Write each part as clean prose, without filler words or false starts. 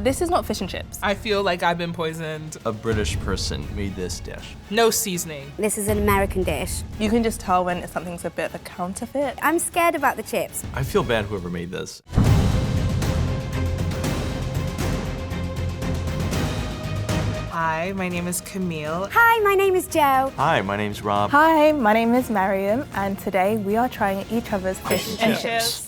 This is not fish and chips. I feel like I've been poisoned. A British person made this dish. No seasoning. This is an American dish. You can just tell when something's a bit of a counterfeit. I'm scared about the chips. I feel bad whoever made this. Hi, my name is Camille. Hi, my name is Jo. Hi, my name's Rob. Hi, my name is Miriam, and today we are trying each other's fish and chips.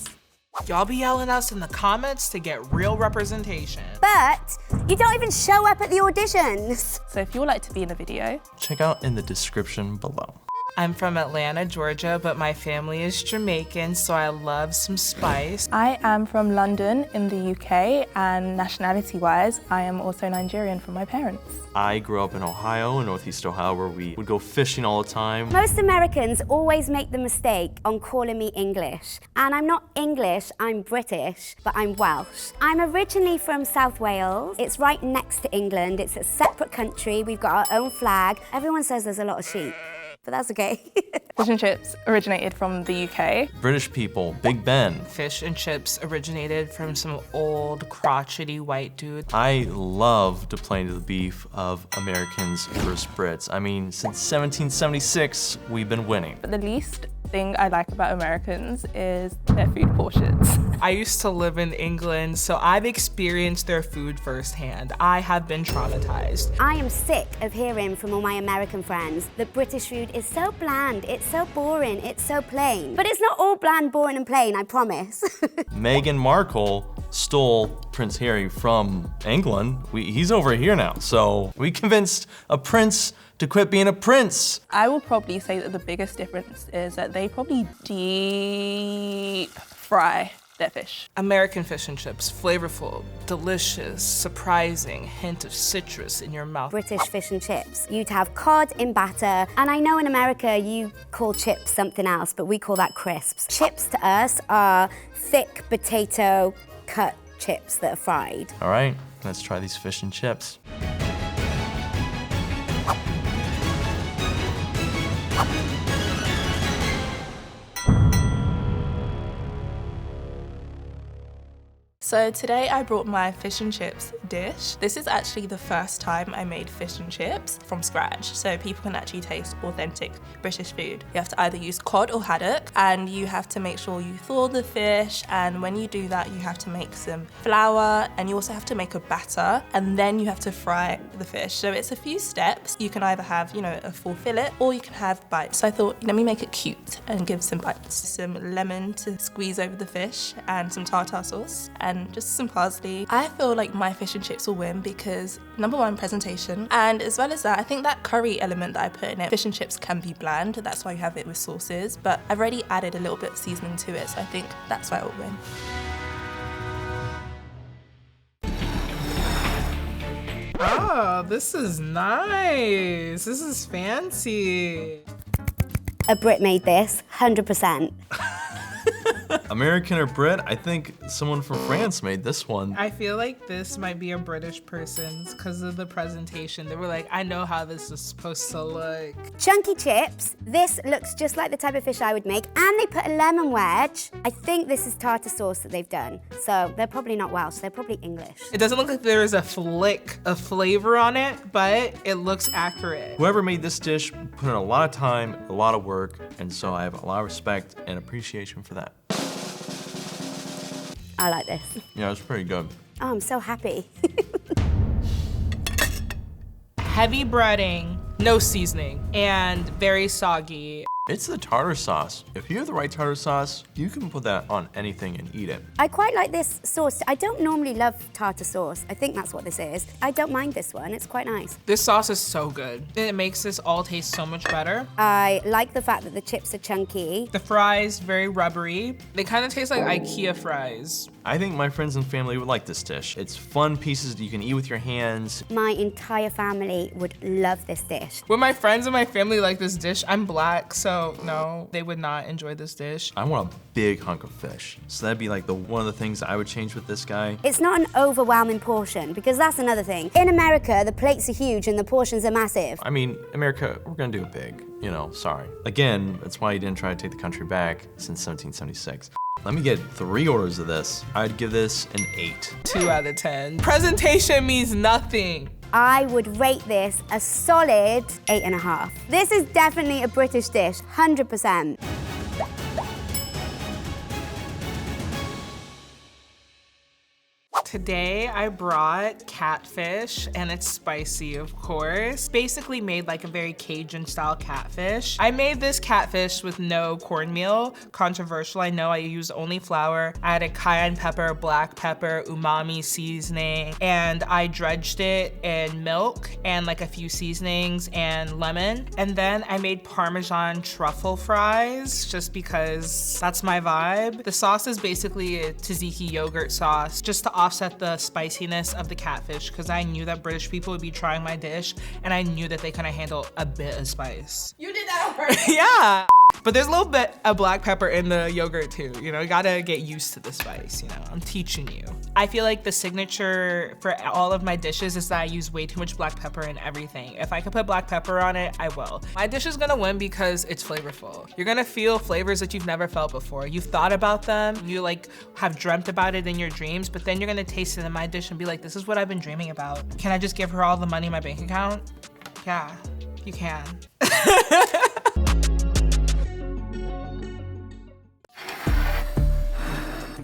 Y'all be yelling us in the comments to get real representation. But you don't even show up at the auditions. So if you would like to be in the video, Check out in the description below. I'm from Atlanta, Georgia, but my family is Jamaican, so I love some spice. I am from London in the UK, and nationality-wise, I am also Nigerian from my parents. I grew up in Ohio, in Northeast Ohio, where we would go fishing all the time. Most Americans always make the mistake on calling me English. And I'm not English, I'm British, but I'm Welsh. I'm originally from South Wales. It's right next to England. It's a separate country. We've got our own flag. Everyone says there's a lot of sheep, but that's okay. Fish and chips originated from the UK. British people, Big Ben. Fish and chips originated from some old, crotchety white dude. I love to play into the beef of Americans versus Brits. I mean, since 1776, we've been winning. But the least thing I like about Americans is their food portions. I used to live in England, so I've experienced their food firsthand. I have been traumatized. I am sick of hearing from all my American friends that British food is so bland, it's so boring, it's so plain. But it's not all bland, boring and plain, I promise. Meghan Markle stole Prince Harry from England. He's over here now, so we convinced a prince to quit being a prince. I will probably say that the biggest difference is that they probably deep fry their fish. American fish and chips, flavorful, delicious, surprising, hint of citrus in your mouth. British fish and chips. You'd have cod in batter, and I know in America you call chips something else, but we call that crisps. Chips to us are thick potato cut chips that are fried. All right, let's try these fish and chips. So today I brought my fish and chips dish. This is actually the first time I made fish and chips from scratch, so people can actually taste authentic British food. You have to either use cod or haddock, and you have to make sure you thaw the fish, and when you do that, you have to make some flour, and you also have to make a batter, and then you have to fry the fish. So it's a few steps. You can either have, a full fillet, or you can have bites. So I thought, let me make it cute and give some bites. Some lemon to squeeze over the fish, and some tartar sauce, and just some parsley. I feel like my fish and chips will win because number one, presentation, and as well as that, I think that curry element that I put in it, fish and chips can be bland, that's why you have it with sauces, but I've already added a little bit of seasoning to it, so I think that's why it will win. Oh, this is nice. This is fancy. A Brit made this, 100%. American or Brit? I think someone from France made this one. I feel like this might be a British person's because of the presentation. They were like, I know how this is supposed to look. Chunky chips. This looks just like the type of fish I would make, and they put a lemon wedge. I think this is tartar sauce that they've done. So they're probably not Welsh, they're probably English. It doesn't look like there is a flick of flavor on it, but it looks accurate. Whoever made this dish put in a lot of time, a lot of work, and so I have a lot of respect and appreciation for that. I like this. Yeah, it's pretty good. Oh, I'm so happy. Heavy breading, no seasoning, and very soggy. It's the tartar sauce. If you have the right tartar sauce, you can put that on anything and eat it. I quite like this sauce. I don't normally love tartar sauce. I think that's what this is. I don't mind this one, it's quite nice. This sauce is so good. It makes this all taste so much better. I like the fact that the chips are chunky. The fries, very rubbery. They kind of taste like IKEA fries. I think my friends and family would like this dish. It's fun pieces that you can eat with your hands. My entire family would love this dish. When my friends and my family like this dish, I'm black, so no, they would not enjoy this dish. I want a big hunk of fish. So that'd be like one of the things I would change with this guy. It's not an overwhelming portion, because that's another thing. In America, the plates are huge and the portions are massive. I mean, America, we're gonna do it big. Sorry. Again, that's why he didn't try to take the country back since 1776. Let me get 3 orders of this. I'd give this an 8. 2 out of 10. Presentation means nothing. I would rate this a solid 8.5. This is definitely a British dish, 100%. Today I brought catfish, and it's spicy, of course. Basically made like a very Cajun style catfish. I made this catfish with no cornmeal. Controversial, I know. I used only flour. I added cayenne pepper, black pepper, umami seasoning, and I dredged it in milk and like a few seasonings and lemon. And then I made Parmesan truffle fries just because that's my vibe. The sauce is basically a tzatziki yogurt sauce just to offset the spiciness of the catfish, because I knew that British people would be trying my dish and I knew that they couldn't handle a bit of spice. You did that on purpose. Yeah. But there's a little bit of black pepper in the yogurt too. You know, you gotta get used to the spice, you know, I'm teaching you. I feel like the signature for all of my dishes is that I use way too much black pepper in everything. If I could put black pepper on it, I will. My dish is gonna win because it's flavorful. You're gonna feel flavors that you've never felt before. You've thought about them, you like have dreamt about it in your dreams, but then you're gonna taste it in my dish and be like, this is what I've been dreaming about. Can I just give her all the money in my bank account? Yeah, you can.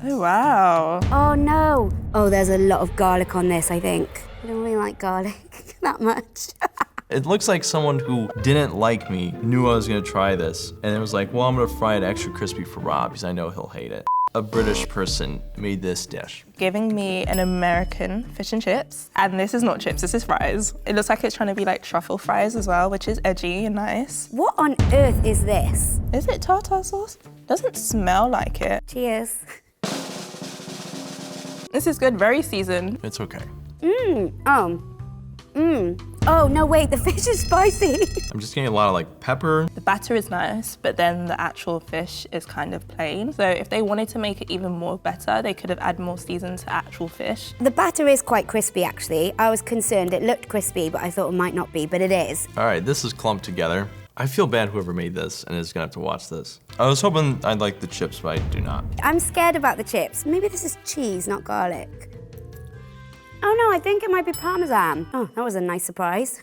Oh, wow. Oh no. Oh, there's a lot of garlic on this, I think. I don't really like garlic that much. It looks like someone who didn't like me knew I was gonna try this, and it was like, well, I'm gonna fry it extra crispy for Rob because I know he'll hate it. A British person made this dish. Giving me an American fish and chips. And this is not chips, this is fries. It looks like it's trying to be like truffle fries as well, which is edgy and nice. What on earth is this? Is it tartar sauce? Doesn't smell like it. Cheers. This is good, very seasoned. It's okay. Oh, no, wait, the fish is spicy. I'm just getting a lot of like pepper. The batter is nice, but then the actual fish is kind of plain. So if they wanted to make it even more better, they could have added more season to actual fish. The batter is quite crispy, actually. I was concerned. It looked crispy, but I thought it might not be, but it is. All right, this is clumped together. I feel bad whoever made this and is gonna have to watch this. I was hoping I'd like the chips, but I do not. I'm scared about the chips. Maybe this is cheese, not garlic. Oh no, I think it might be Parmesan. Oh, that was a nice surprise.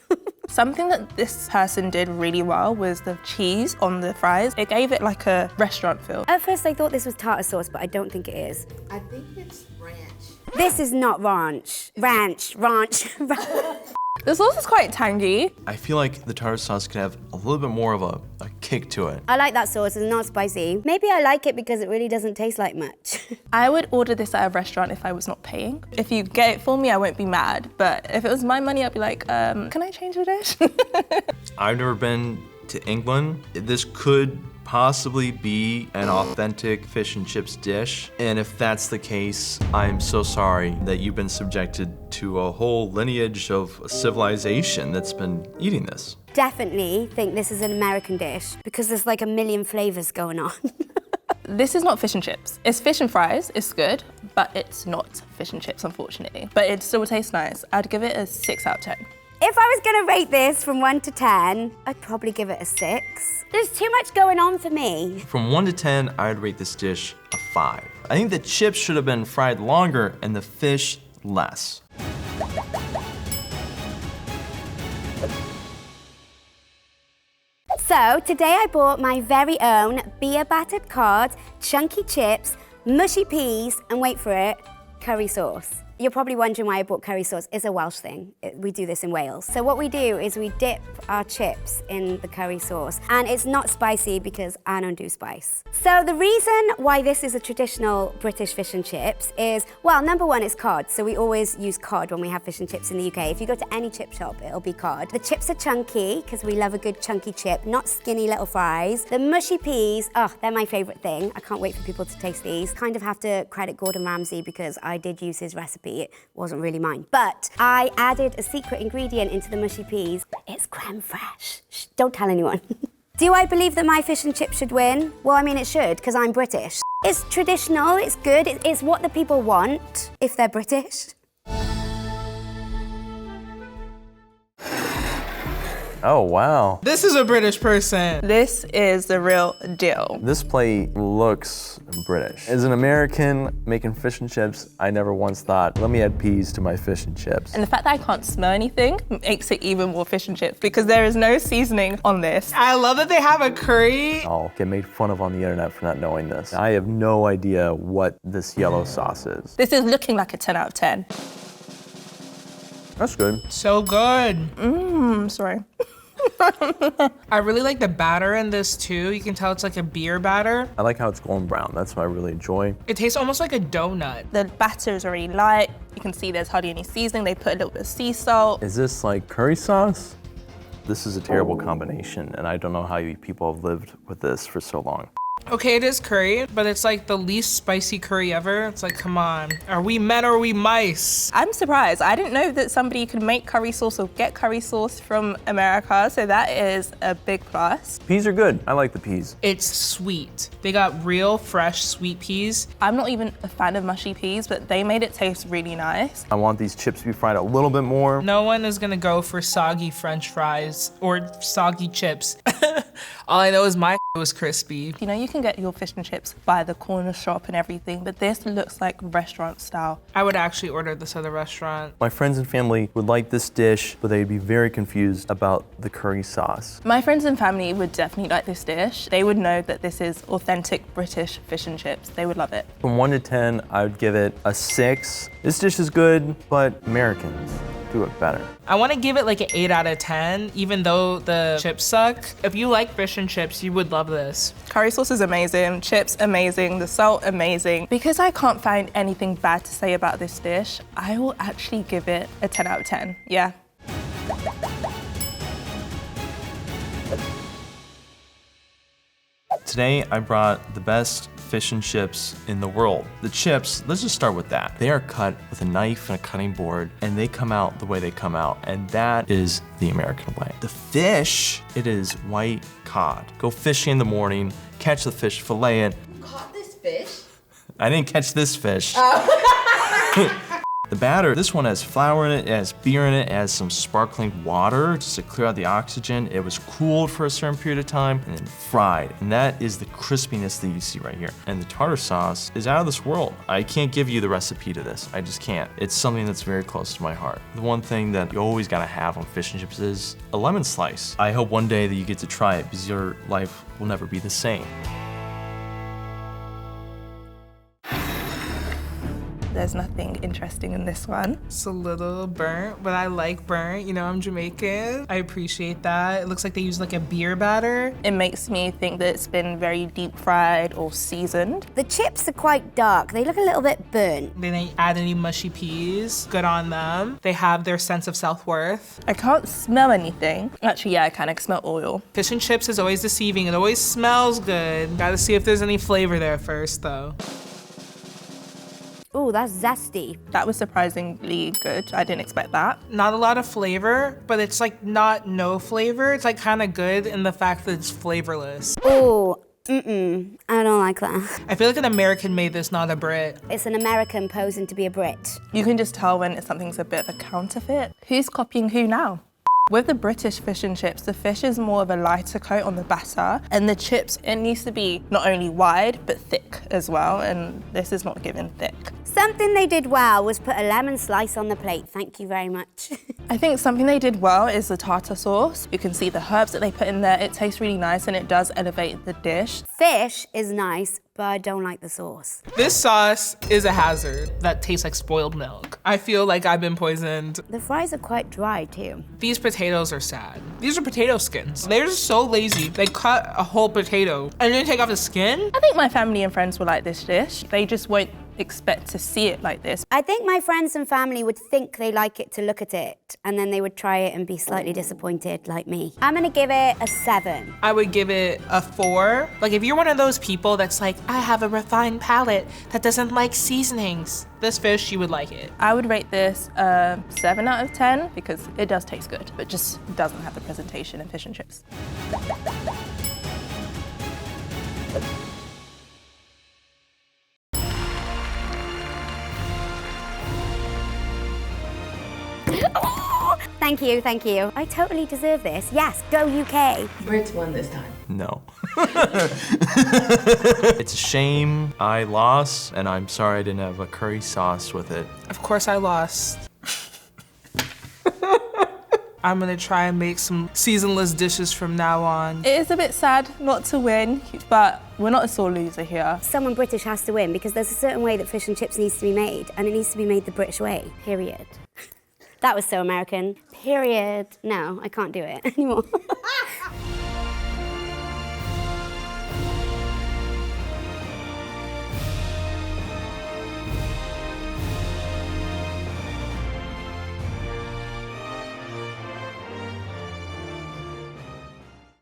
Something that this person did really well was the cheese on the fries. It gave it like a restaurant feel. At first I thought this was tartar sauce, but I don't think it is. I think it's ranch. This is not ranch. Ranch. The sauce is quite tangy. I feel like the tartar sauce could have a little bit more of a kick to it. I like that sauce, it's not spicy. Maybe I like it because it really doesn't taste like much. I would order this at a restaurant if I was not paying. If you get it for me, I won't be mad. But if it was my money, I'd be like, can I change the dish? I've never been to England. This could possibly be an authentic fish and chips dish. And if that's the case, I'm so sorry that you've been subjected to a whole lineage of civilization that's been eating this. Definitely think this is an American dish because there's like a million flavors going on. This is not fish and chips. It's fish and fries, it's good, but it's not fish and chips, unfortunately. But it still tastes nice. I'd give it a 6 out of 10. If I was gonna rate this from 1 to 10, I'd probably give it a 6. There's too much going on for me. From 1 to 10, I'd rate this dish a 5. I think the chips should have been fried longer and the fish less. So today I bought my very own beer battered cod, chunky chips, mushy peas, and wait for it, curry sauce. You're probably wondering why I bought curry sauce. It's a Welsh thing. We do this in Wales. So what we do is we dip our chips in the curry sauce. And it's not spicy because I don't do spice. So the reason why this is a traditional British fish and chips is, well, number one, it's cod. So we always use cod when we have fish and chips in the UK. If you go to any chip shop, it'll be cod. The chips are chunky because we love a good chunky chip, not skinny little fries. The mushy peas, oh, they're my favorite thing. I can't wait for people to taste these. Kind of have to credit Gordon Ramsay because I did use his recipe. It wasn't really mine. But I added a secret ingredient into the mushy peas. It's creme fraiche. Shh, don't tell anyone. Do I believe that my fish and chips should win? Well, I mean, it should, because I'm British. It's traditional, it's good, it's what the people want, if they're British. Oh, wow. This is a British person. This is the real deal. This plate looks British. As an American making fish and chips, I never once thought, let me add peas to my fish and chips. And the fact that I can't smell anything makes it even more fish and chips because there is no seasoning on this. I love that they have a curry. I'll get made fun of on the internet for not knowing this. I have no idea what this yellow sauce is. This is looking like a 10 out of 10. That's good. So good. Sorry. I really like the batter in this too. You can tell it's like a beer batter. I like how it's golden brown. That's what I really enjoy. It tastes almost like a donut. The batter is already light. You can see there's hardly any seasoning. They put a little bit of sea salt. Is this like curry sauce? This is a terrible combination, and I don't know how you people have lived with this for so long. Okay, it is curry, but it's like the least spicy curry ever. It's like, come on. Are we men or are we mice? I'm surprised. I didn't know that somebody could make curry sauce or get curry sauce from America, so that is a big plus. Peas are good. I like the peas. It's sweet. They got real, fresh, sweet peas. I'm not even a fan of mushy peas, but they made it taste really nice. I want these chips to be fried a little bit more. No one is gonna go for soggy French fries or soggy chips. All I know is my was crispy. You know, you can get your fish and chips by the corner shop and everything, but this looks like restaurant style. I would actually order this at a restaurant. My friends and family would like this dish, but they'd be very confused about the curry sauce. My friends and family would definitely like this dish. They would know that this is authentic British fish and chips. They would love it. From 1 to 10, I would give it a 6. This dish is good, but Americans do it better. I want to give it like an 8 out of 10, even though the chips suck. If you like fish and chips, you would love this. Curry sauce is amazing, chips amazing, the salt amazing. Because I can't find anything bad to say about this dish, I will actually give it a 10 out of 10, yeah. Today, I brought the best fish and chips in the world. The chips, let's just start with that. They are cut with a knife and a cutting board, and they come out the way they come out, and that is the American way. The fish, it is white cod. Go fishing in the morning, catch the fish, fillet it. You caught this fish? I didn't catch this fish. The batter, this one has flour in it, it has beer in it, it has some sparkling water just to clear out the oxygen. It was cooled for a certain period of time and then fried. And that is the crispiness that you see right here. And the tartar sauce is out of this world. I can't give you the recipe to this. I just can't. It's something that's very close to my heart. The one thing that you always gotta have on fish and chips is a lemon slice. I hope one day that you get to try it because your life will never be the same. There's nothing interesting in this one. It's a little burnt, but I like burnt. You know, I'm Jamaican. I appreciate that. It looks like they use like a beer batter. It makes me think that it's been very deep fried or seasoned. The chips are quite dark. They look a little bit burnt. They didn't add any mushy peas. Good on them. They have their sense of self-worth. I can't smell anything. Actually, yeah, I can smell oil. Fish and chips is always deceiving. It always smells good. Gotta see if there's any flavor there first, though. Ooh, that's zesty. That was surprisingly good. I didn't expect that. Not a lot of flavor, but it's like not no flavor. It's like kind of good in the fact that it's flavorless. Ooh, I don't like that. I feel like an American made this, not a Brit. It's an American posing to be a Brit. You can just tell when something's a bit of a counterfeit. Who's copying who now? With the British fish and chips, the fish is more of a lighter coat on the batter, and the chips, it needs to be not only wide, but thick as well, and this is not given thick. Something they did well was put a lemon slice on the plate. Thank you very much. I think something they did well is the tartar sauce. You can see the herbs that they put in there. It tastes really nice and it does elevate the dish. Fish is nice, but I don't like the sauce. This sauce is a hazard that tastes like spoiled milk. I feel like I've been poisoned. The fries are quite dry too. These potatoes are sad. These are potato skins. They're just so lazy. They cut a whole potato and then take off the skin. I think my family and friends will like this dish. They just won't expect to see it like this. I think my friends and family would think they like it to look at it, and then they would try it and be slightly disappointed, like me. I'm gonna give it a 7. I would give it a 4. Like if you're one of those people that's like, I have a refined palate that doesn't like seasonings, this fish, you would like it. I would rate this a 7 out of 10 because it does taste good, but just doesn't have the presentation in fish and chips. Thank you, thank you. I totally deserve this. Yes, go UK. Brits won this time. No. It's a shame I lost, and I'm sorry I didn't have a curry sauce with it. Of course I lost. I'm gonna try and make some seasonless dishes from now on. It is a bit sad not to win, but we're not a sore loser here. Someone British has to win because there's a certain way that fish and chips needs to be made, and it needs to be made the British way, period. That was so American. Period. No, I can't do it anymore.